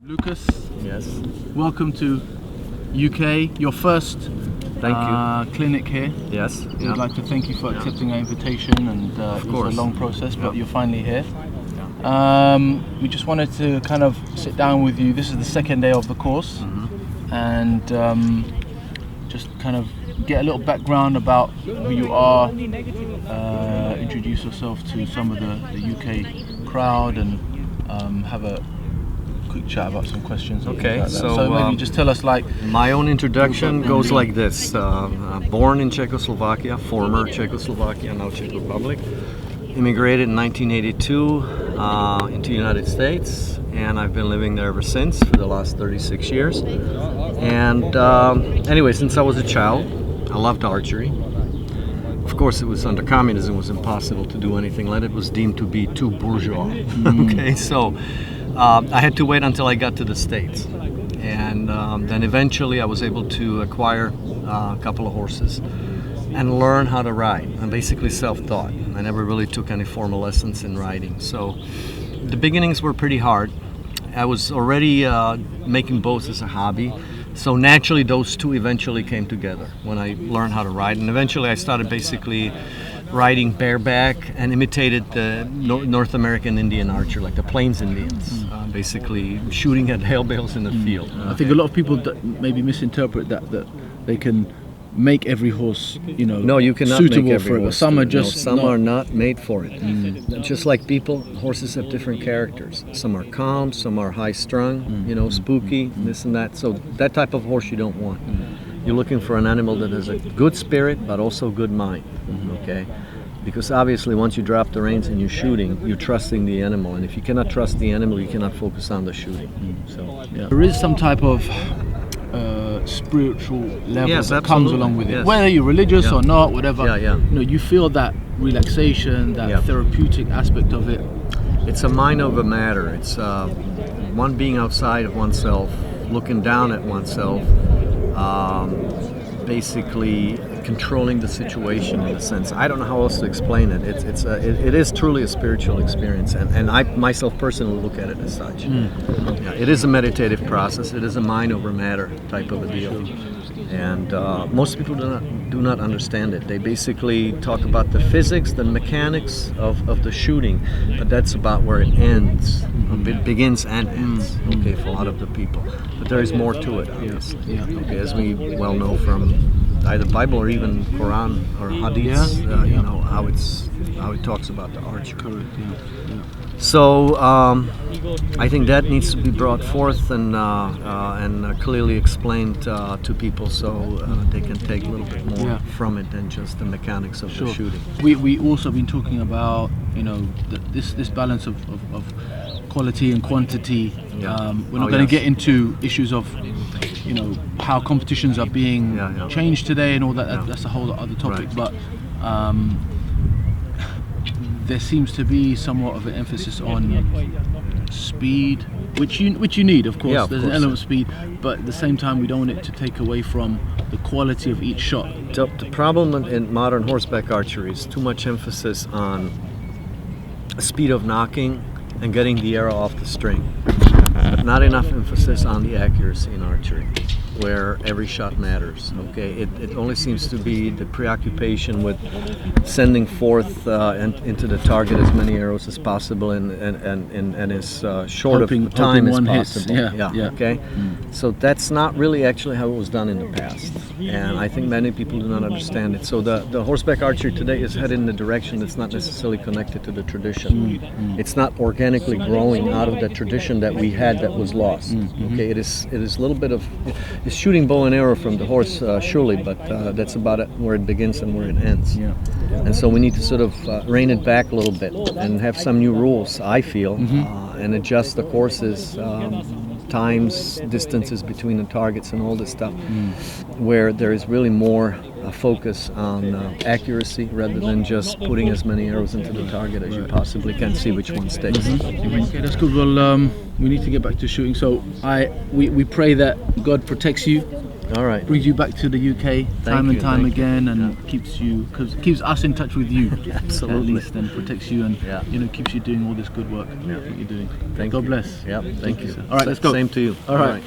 Lukas, Yes. welcome to UK, your first clinic here. Yes. We'd like to thank you for accepting our invitation, and it was a long process, but you're finally here. We just wanted to kind of sit down with you. This is the second day of the course, and just kind of get a little background about who you are, introduce yourself to some of the UK crowd, and have a quick chat about some questions. Okay, so maybe just tell us, like, my own introduction goes like this. Born in Czechoslovakia, former Czechoslovakia, now Czech Republic. Immigrated in 1982 into the United States, and I've been living there ever since for the last 36 years. And anyway, since I was a child, I loved archery. Of course, it was under communism, it was impossible to do anything like it. It was deemed to be too bourgeois. Okay, so I had to wait until I got to the States. And then eventually I was able to acquire a couple of horses and learn how to ride. I'm basically self-taught. I never really took any formal lessons in riding. So the beginnings were pretty hard. I was already making bows as a hobby. So naturally those two eventually came together when I learned how to ride. And eventually I started basically riding bareback and imitated the North American Indian archer, like the Plains Indians, basically shooting at hail bales in the field. I think a lot of people maybe misinterpret that they can make every horse, no, you cannot suitable make every for it. horse. Some are just some are not made for it. Just like people, horses have different characters. Some are calm, some are high-strung, spooky, this and that. So that type of horse you don't want. You're looking for an animal that has a good spirit, but also good mind. Okay. Because obviously once you drop the reins and you're shooting, you're trusting the animal. And if you cannot trust the animal, you cannot focus on the shooting. So there is some type of spiritual level that comes along with it. Whether you're religious or not, whatever. You feel that relaxation, that therapeutic aspect of it. It's a mind over matter. It's one being outside of oneself, looking down at oneself, basically controlling the situation in a sense. I don't know how else to explain it. It is truly a spiritual experience, and I myself personally look at it as such. It is a meditative process. It is a mind over matter type of a deal, and most people do not understand it. They basically talk about the physics, the mechanics of the shooting, but that's about where it ends. It begins and ends. Okay, for a lot of the people, but there is more to it, obviously. Okay, as we well know from either Bible or even Quran or Hadith, how it talks about the archer. So I think that needs to be brought forth and clearly explained to people, so they can take a little bit more from it than just the mechanics of the shooting. We also been talking about this balance of quality and quantity. We're not going to get into issues of how competitions are being changed today and all that. That's a whole other topic. But there seems to be somewhat of an emphasis on speed, which you need, of course. There's an element of speed, but at the same time we don't want it to take away from the quality of each shot. The problem in modern horseback archery is too much emphasis on speed of knocking and getting the arrow off the string, but not enough emphasis on the accuracy in archery, where every shot matters. Okay, it only seems to be the preoccupation with sending forth into the target as many arrows as possible and as short of time as possible. Okay, so that's not really actually how it was done in the past, and I think many people do not understand it. So the horseback archery today is headed in a direction that's not necessarily connected to the tradition. It's not organically growing out of the tradition that we had that was lost. Okay, it is a little bit of it's shooting bow and arrow from the horse, surely, but that's about it, where it begins and where it ends. And so we need to sort of rein it back a little bit and have some new rules, I feel, and adjust the courses, times, distances between the targets and all this stuff, where there is really more focus on accuracy rather than just putting as many arrows into the target as you possibly can, see which one sticks. Okay, that's good. Well, we need to get back to shooting. So we pray that God protects you All right. brings you back to the UK time and time thank you. again, and keeps us in touch with you. Absolutely. At least, and protects you, and you know, keeps you doing all this good work that you're doing. Thank God you. bless. Yep. Thank you. All right, let's go. Same to you. All right.